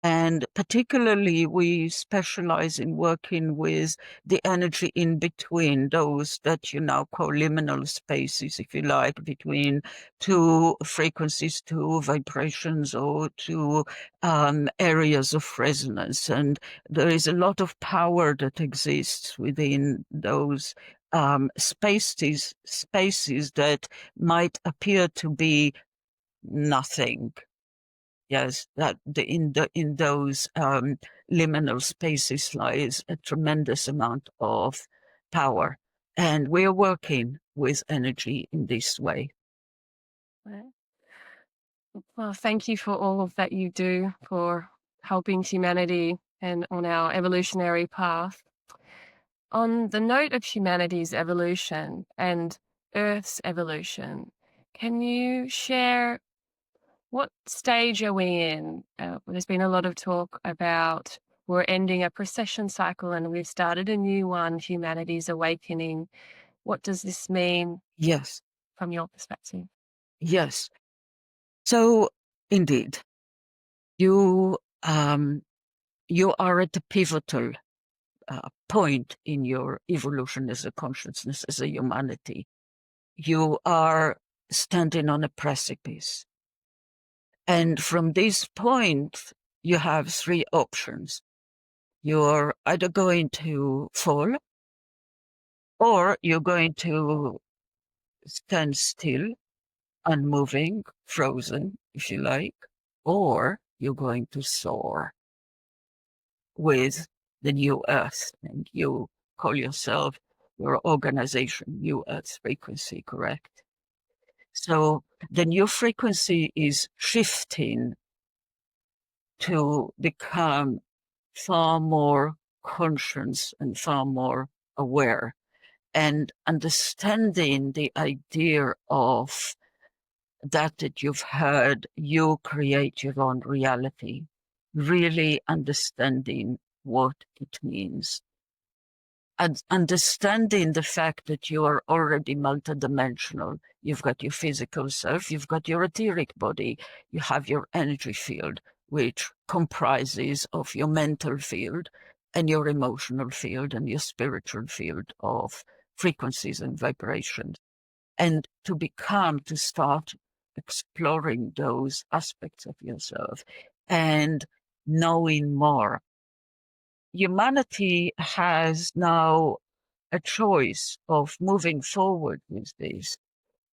And particularly, we specialize in working with the energy in between those that you now call liminal spaces, if you like, between two frequencies, two vibrations, or two areas of resonance. And there is a lot of power that exists within those spaces that might appear to be nothing. Yes, that in those liminal spaces lies a tremendous amount of power, and we're working with energy in this way. Well, thank you for all of that you do for helping humanity and on our evolutionary path. On the note of humanity's evolution and Earth's evolution, can you share what stage are we in? There's been a lot of talk about we're ending a precession cycle and we've started a new one, humanity's awakening. What does this mean Yes, from your perspective? yes. So indeed, you you are at a pivotal point in your evolution as a consciousness, as a humanity. You are standing on a precipice. And from this point, you have three options. You're either going to fall, or you're going to stand still, unmoving, frozen, if you like, or you're going to soar with the new earth. And you call yourself, your organization, New Earth Frequency, correct? So the new frequency is shifting to become far more conscious and far more aware, and understanding the idea of that you've heard, you create your own reality, really understanding what it means. And understanding the fact that you are already multidimensional. You've got your physical self, you've got your etheric body, you have your energy field, which comprises of your mental field and your emotional field and your spiritual field of frequencies and vibrations. And to start exploring those aspects of yourself and knowing more. Humanity has now a choice of moving forward with this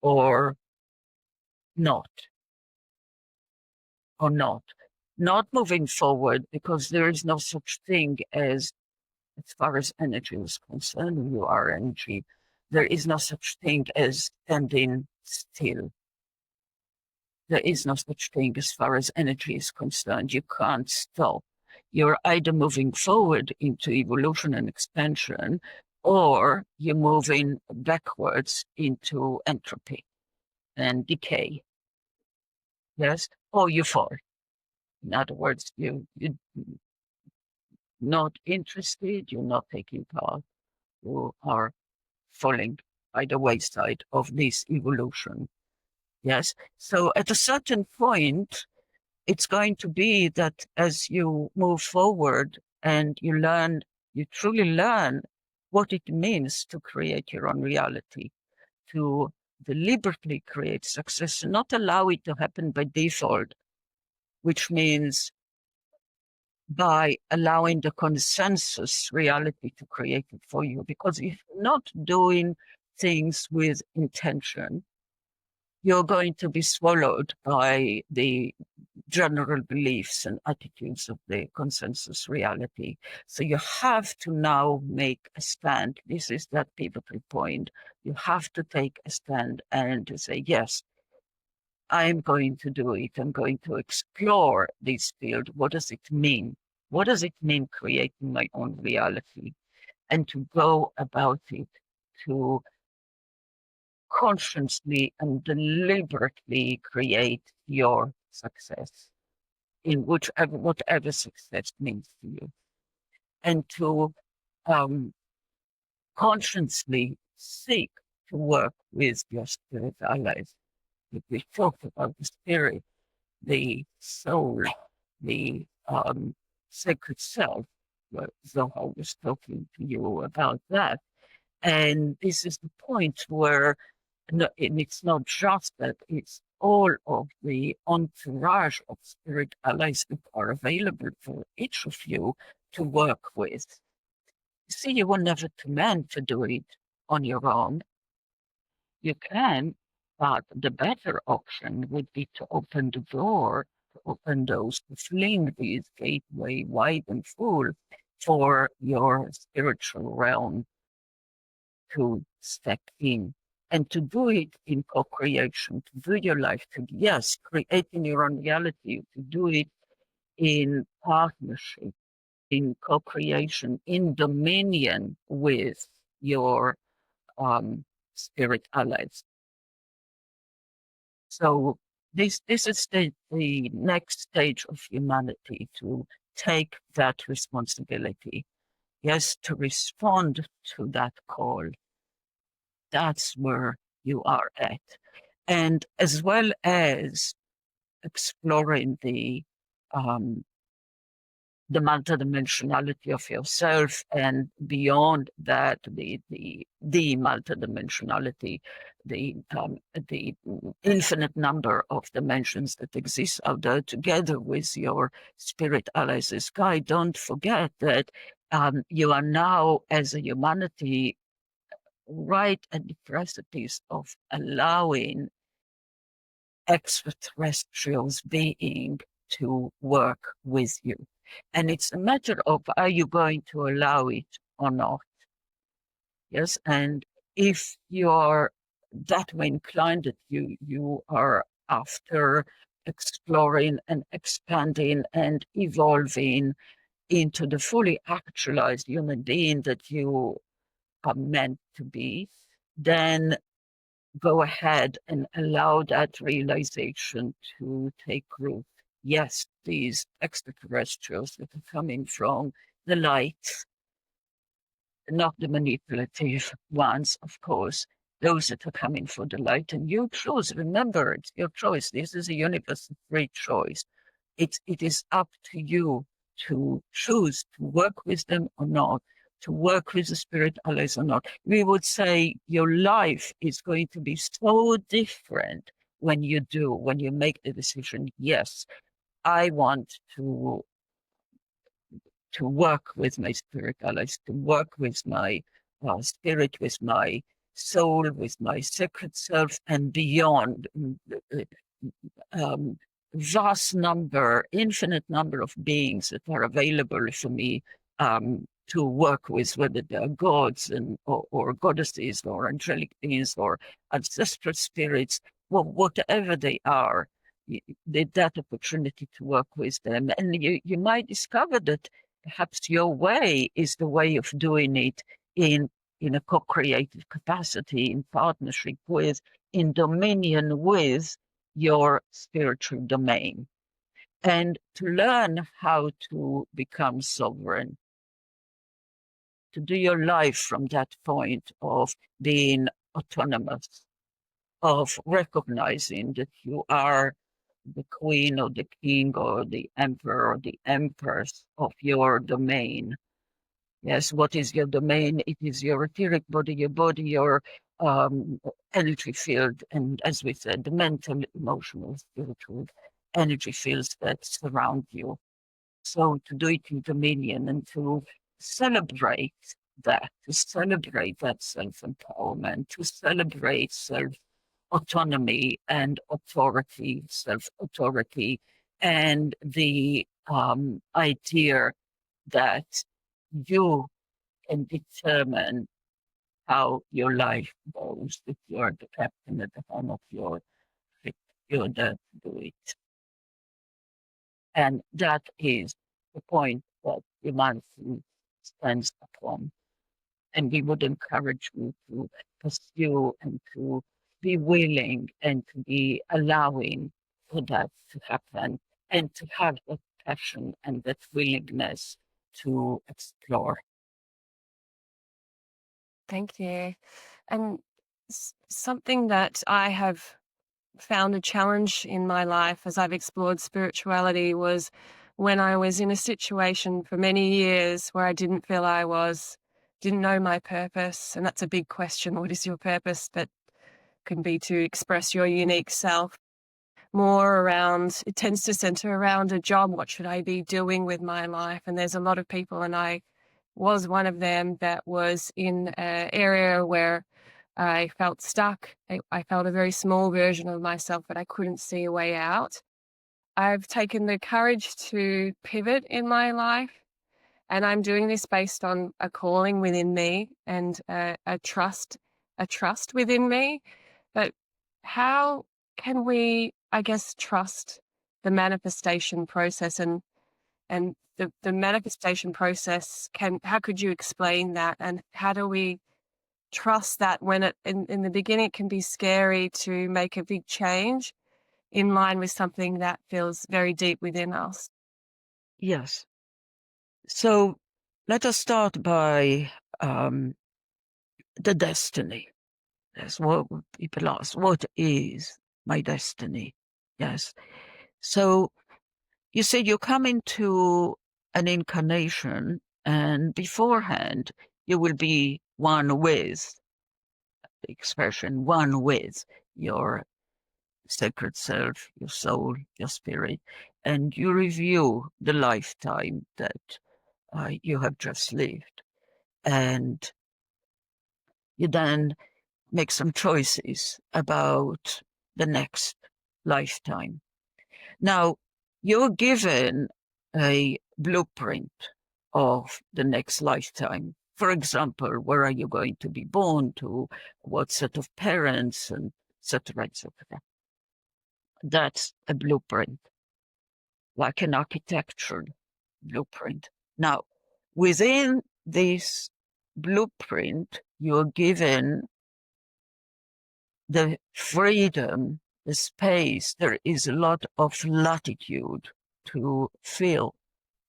or not, or not. Not moving forward because there is no such thing as far as energy is concerned, you are energy. There is no such thing as standing still. There is no such thing as far as energy is concerned. You can't stop. You're either moving forward into evolution and expansion, or you're moving backwards into entropy and decay. Yes, or you fall. In other words, you're not interested, you're not taking part, you are falling by the wayside of this evolution. Yes, so at a certain point, it's going to be that as you move forward and you truly learn what it means to create your own reality, to deliberately create success, and not allow it to happen by default, which means by allowing the consensus reality to create it for you. Because if you're not doing things with intention, you're going to be swallowed by the general beliefs and attitudes of the consensus reality. So you have to now make a stand. This is that pivotal point. You have to take a stand and to say, yes, I'm going to do it. I'm going to explore this field. What does it mean? What does it mean creating my own reality? And to go about it, to consciously and deliberately create your success in whatever success means to you, and to consciously seek to work with your spirit allies. If we talk about the spirit, the soul, the sacred self, well, Zohar was talking to you about that. And this is the point where no, and it's not just that, it's all of the entourage of spirit allies that are available for each of you to work with. See, you were never meant to do it on your own. You can, but the better option would be to open the door, to open those, to fling this gateway wide and full for your spiritual realm to step in and to do it in co-creation, to do your life, to, yes, creating your own reality, to do it in partnership, in co-creation, in dominion with your spirit allies. So this is the next stage of humanity, to take that responsibility. Yes, to respond to that call. That's where you are at. And as well as exploring the multidimensionality of yourself, and beyond that, the multidimensionality, the infinite number of dimensions that exist out there, together with your spirit allies as guide. Don't forget that you are now, as a humanity, right at the precipice of allowing extraterrestrials being to work with you. And it's a matter of, are you going to allow it or not? Yes. And if you're that way inclined, that you are after exploring and expanding and evolving into the fully actualized human being that you are meant to be, then go ahead and allow that realization to take root. Yes, these extraterrestrials that are coming from the light, not the manipulative ones, of course, those that are coming for the light. And you choose, remember, it's your choice. This is a universe of free choice. It is up to you to choose to work with them or not, to work with the spirit allies or not. We would say your life is going to be so different when you do, when you make the decision, yes, I want to work with my spirit allies, to work with my spirit, with my soul, with my sacred self, and beyond. Vast number, infinite number of beings that are available for me to work with, whether they're gods or goddesses or angelic beings or ancestral spirits, well, whatever they are, that opportunity to work with them. And you might discover that perhaps your way is the way of doing it in a co-creative capacity, in partnership with, in dominion with your spiritual domain. And to learn how to become sovereign, to do your life from that point of being autonomous, of recognizing that you are the queen or the king or the emperor or the empress of your domain. Yes, what is your domain? It is your etheric body, your energy field, and as we said, the mental, emotional, spiritual energy fields that surround you. So to do it in dominion and to celebrate to celebrate that self-empowerment, to celebrate self-autonomy and authority, self-authority, and the idea that you can determine how your life goes, if you're the captain at the helm of your ship, you're there to do it. And that is the point that humanity stands upon. And we would encourage you to pursue and to be willing and to be allowing for that to happen, and to have that passion and that willingness to explore. Thank you. And something that I have found a challenge in my life as I've explored spirituality was when I was in a situation for many years where I didn't know my purpose. And that's a big question. What is your purpose? But can be to express your unique self. More around, it tends to center around a job. What should I be doing with my life? And there's a lot of people, and I was one of them, that was in an area where I felt stuck. I felt a very small version of myself, but I couldn't see a way out. I've taken the courage to pivot in my life, and I'm doing this based on a calling within me and a trust within me. But how can we, I guess, trust the manifestation process and the manifestation process how could you explain that? And how do we trust that when in the beginning it can be scary to make a big change in line with something that feels very deep within us? Yes. So let us start by the destiny. That's what people ask. What is my destiny? Yes. So you say you come into an incarnation, and beforehand you will be one with the expression one with your sacred self, your soul, your spirit, and you review the lifetime that you have just lived. And you then make some choices about the next lifetime. Now, you're given a blueprint of the next lifetime. For example, where are you going to be born to, what set of parents, and etc., etc. That's a blueprint, like an architectural blueprint. Now, within this blueprint, you're given the freedom, the space. There is a lot of latitude to fill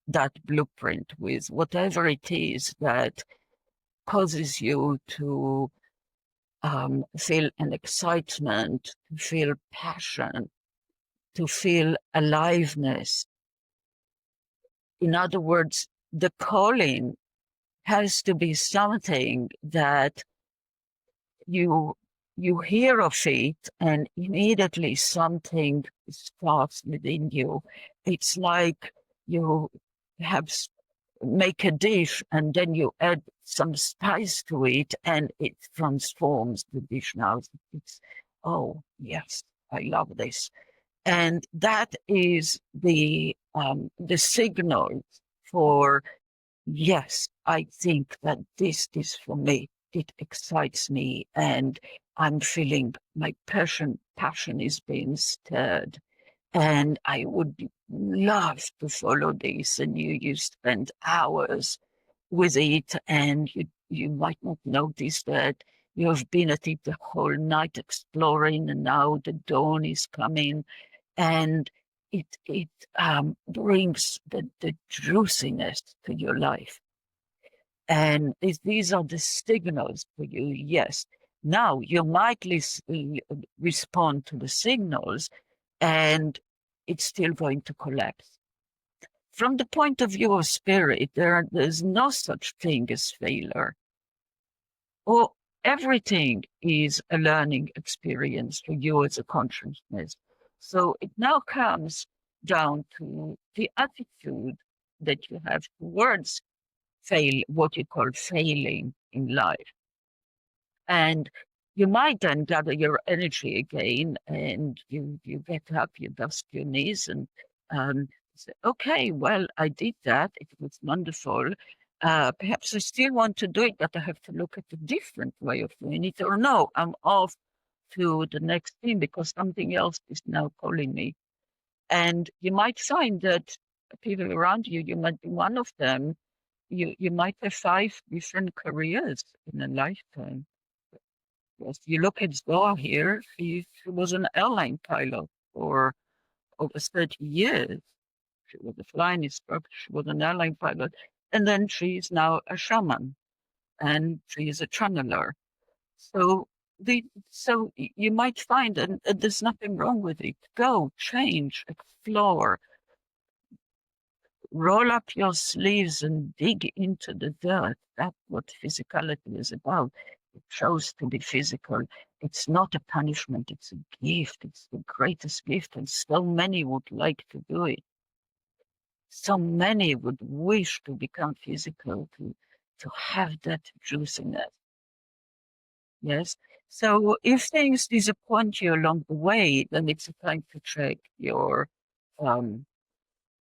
that blueprint with whatever it is that causes you to feel an excitement, to feel passion, to feel aliveness. In other words, the calling has to be something that you you hear of it and immediately something starts within you. It's like you have make a dish and then you add some spice to it and it transforms the dish. Now it's, oh yes, I love this. And that is the signal for, yes, I think that this is for me. It excites me and I'm feeling my passion is being stirred. And I would love to follow this. And you spend hours with it, and you might not notice that you have been at it the whole night exploring, and now the dawn is coming, and it brings the juiciness to your life. And these are the signals for you. Yes. Now you might respond to the signals, and it's still going to collapse. From the point of view of spirit, there's no such thing as failure. Or everything is a learning experience for you as a consciousness. So it now comes down to the attitude that you have towards what you call failing in life. And you might then gather your energy again and you get up, you dust your knees and say, okay, well, I did that. It was wonderful. Perhaps I still want to do it, but I have to look at a different way of doing it. Or no, I'm off to the next thing because something else is now calling me. And you might find that people around you, you might be one of them. You might have 5 different careers in a lifetime. Yes, you look at Zohar here, she was an airline pilot for over 30 years. She was a flying instructor, she was an airline pilot, and then she's now a shaman. and she is a channeler. So you might find, and there's nothing wrong with it. Go, change, explore, roll up your sleeves and dig into the dirt. That's what physicality is about. It chose to be physical. It's not a punishment, it's a gift. It's the greatest gift, and so many would like to do it. So many would wish to become physical, to have that juiciness. Yes. So if things disappoint you along the way, then it's a time to check your um,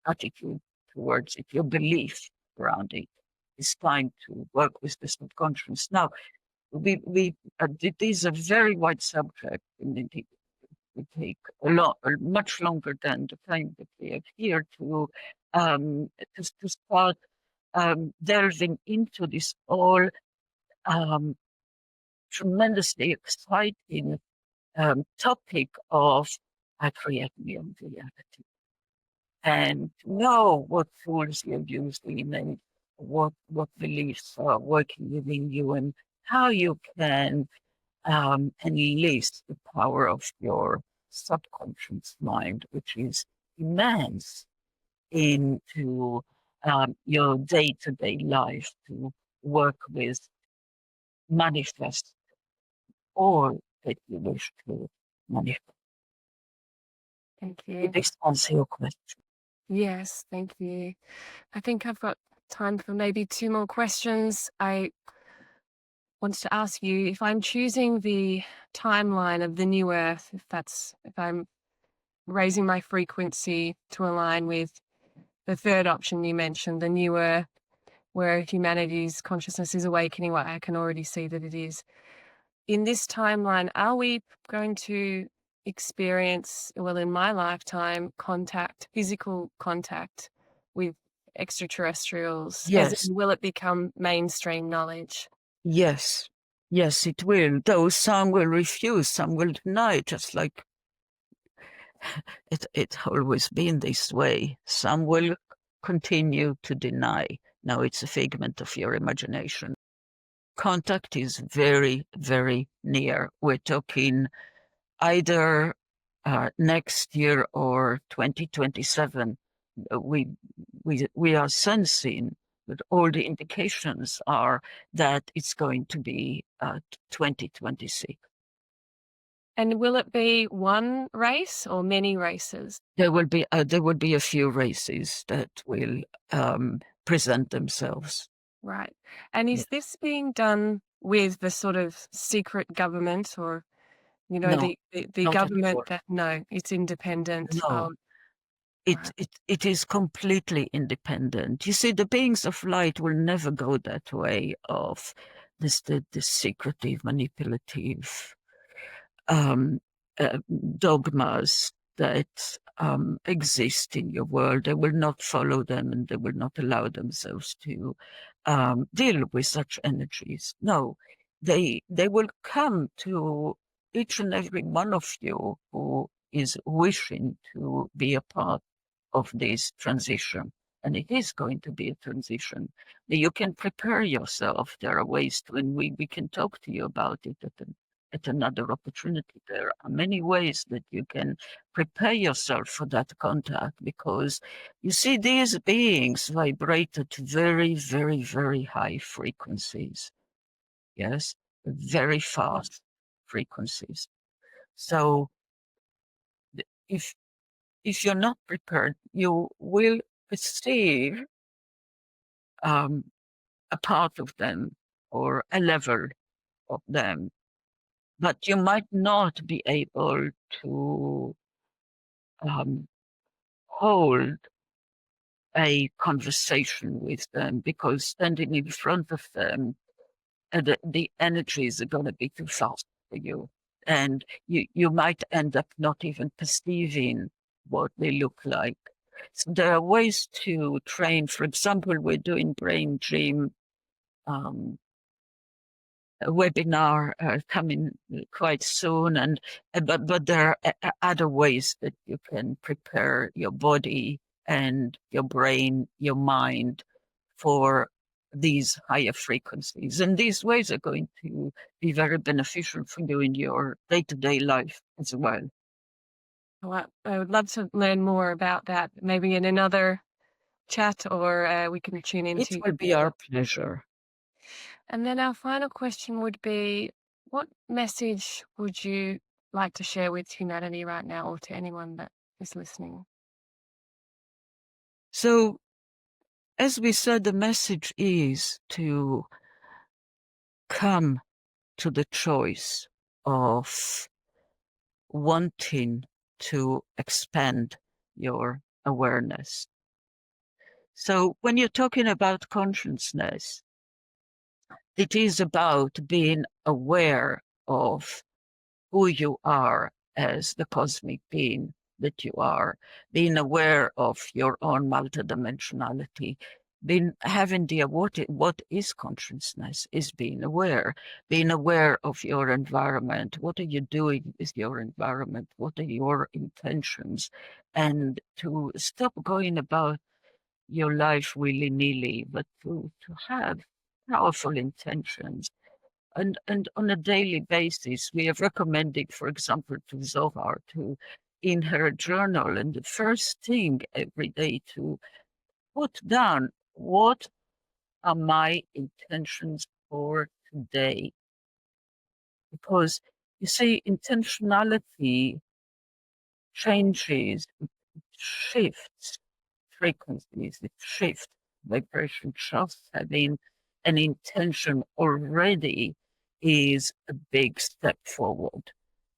attitude towards it, your belief around it. It's time to work with the subconscious. Now, we it is a very wide subject, and it would take much longer than the time that we have here to start delving into this all um, tremendously exciting topic of I create my own reality. And know what tools you're using and what beliefs are working within you and how you can enlist the power of your subconscious mind, which is immense, into your day-to-day life to work with, manifest all that you wish to manifest. Thank you. Did this answer your question? Yes, thank you. I think I've got time for maybe 2 more questions. I wanted to ask you if I'm choosing the timeline of the new Earth, if I'm raising my frequency to align with the third option you mentioned, the new Earth, where humanity's consciousness is awakening, what I can already see that it is. In this timeline, are we going to experience, well, in my lifetime, physical contact with extraterrestrials? Yes. Will it become mainstream knowledge? Yes. Yes, it will. Though some will refuse, some will deny, just like it's always been this way. Some will continue to deny. Now it's a figment of your imagination. Contact is very, very near. We're talking either next year or 2027. We are sensing that all the indications are that it's going to be 2026. And will it be one race or many races? There will be a few races that will present themselves. Right. And is this being done with the sort of secret government or, No, the not government anymore. no, it's independent. No, Right. it is completely independent. You see, the beings of light will never go that way of the secretive, manipulative um, uh, dogmas that exist in your world. They will not follow them and they will not allow themselves to deal with such energies. No, they will come to each and every one of you who is wishing to be a part of this transition. And it is going to be a transition. You can prepare yourself. There are ways to, and we can talk to you about it at another opportunity. There are many ways that you can prepare yourself for that contact because you see, these beings vibrate at very, very, very high frequencies. Yes, very fast frequencies. So if you're not prepared, you will perceive a part of them or a level of them, but you might not be able to um, hold a conversation with them because standing in front of them, the energies are going to be too fast for you. And you might end up not even perceiving what they look like. So there are ways to train. For example, we're doing brain dream webinar coming quite soon, and but there are other ways that you can prepare your body and your brain, your mind for these higher frequencies. And these ways are going to be very beneficial for you in your day-to-day life as well. Well, I would love to learn more about that, maybe in another chat, or we can tune It into. will be our pleasure. And then our final question would be, what message would you like to share with humanity right now, or to anyone that is listening? So, as we said, the message is to come to the choice of wanting to expand your awareness. So when you're talking about consciousness, it is about being aware of who you are as the cosmic being that you are, being aware of your own multidimensionality, having the what is consciousness is being aware of your environment. What are you doing with your environment? What are your intentions? And to stop going about your life willy-nilly, but to have powerful intentions. And on a daily basis, we have recommended, for example, to Zohar to in her journal, and the first thing every day to put down what are my intentions for today. Because you see, intentionality changes, it shifts frequencies, it shifts vibration. Just having an intention already is a big step forward.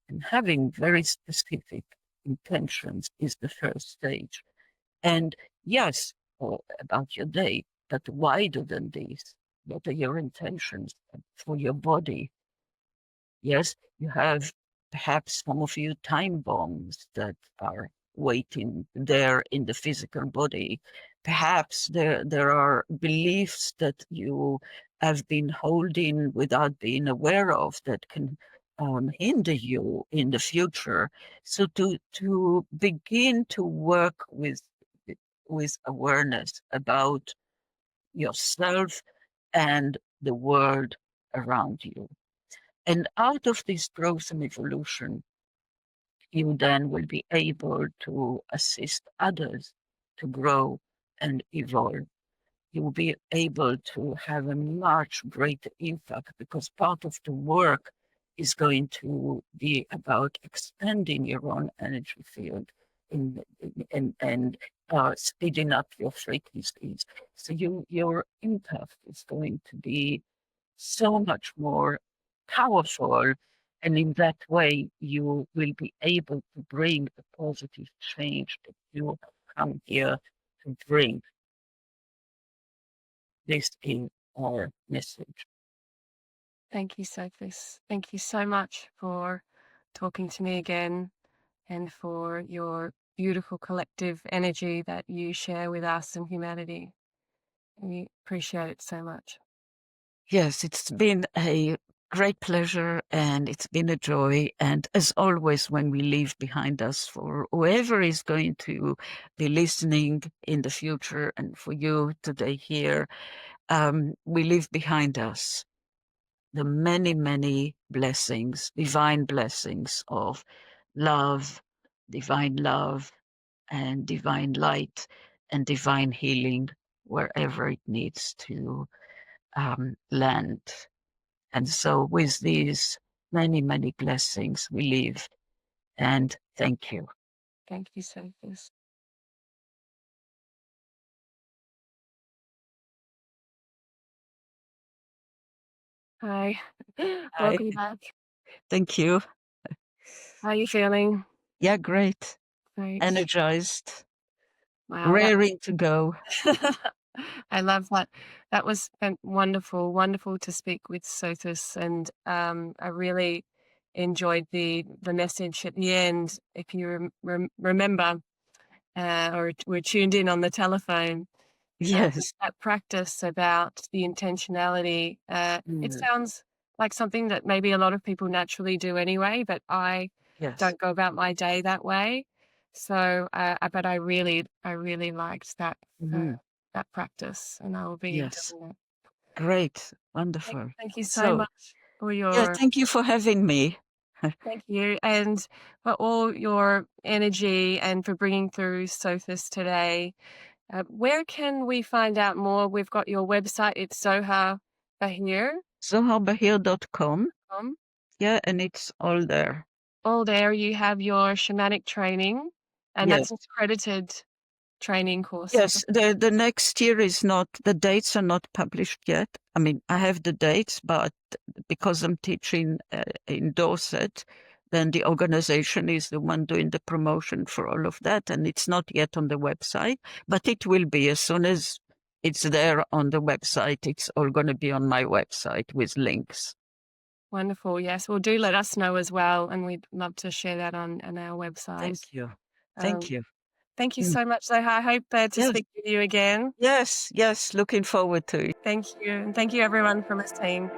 And having very specific intentions is the first stage. And yes, about your day, but wider than this. What are your intentions for your body? Yes, you have perhaps some of you time bombs that are waiting there in the physical body. Perhaps there are beliefs that you have been holding without being aware of that can hinder you in the future. So to begin to work with awareness about yourself and the world around you. And out of this growth and evolution, you then will be able to assist others to grow and evolve. You will be able to have a much greater impact because part of the work is going to be about expanding your own energy field and speeding up your frequencies. So your impact is going to be so much more powerful. And in that way, you will be able to bring the positive change that you come here to bring. This is our message. Thank you, Sothis. Thank you so much for talking to me again, and for your beautiful collective energy that you share with us and humanity. We appreciate it so much. Yes, it's been a great pleasure and it's been a joy. And as always, when we leave behind us, for whoever is going to be listening in the future and for you today here, we leave behind us the many, many blessings, divine blessings of love, divine love, and divine light and divine healing wherever it needs to land. And so, with these many, many blessings, we live. And thank you. Thank you, Sothis. Hi. Hi. Welcome back. Thank you. How are you feeling? Yeah, great. Great. Energized, Wow, that raring to go. I love that. That was wonderful, wonderful to speak with Sothis, and I really enjoyed the message at the end. If you remember, or were tuned in on the telephone, Yes. that practice about the intentionality. It Mm, sounds like something that maybe a lot of people naturally do anyway, but I yes. don't go about my day that way. So, but I really liked that Mhm. that practice, and I will be Yes. doing that. Great. Wonderful. Thank you so So, much for yeah, your thank you for having me. thank you, and for all your energy and for bringing through Sothis today. Where can we find out more? We've got your website. It's Zohar Bahir. ZoharBahir.com. Yeah, and it's all there. All there. You have your shamanic training, and Yes. that's an accredited training course. Yes, the next year is not, the dates are not published yet. I mean, I have the dates, but because I'm teaching in Dorset, then the organization is the one doing the promotion for all of that, and it's not yet on the website, but it will be as soon as it's there on the website. It's all going to be on my website with links. Wonderful. Yes. Well, do let us know as well, and we'd love to share that on our website. Thank you. Thank Um, you. Thank you Mm. so much, Zohar. I hope to Yes, speak with you again. yes, yes. Looking forward to it. Thank you. And thank you, everyone from this team.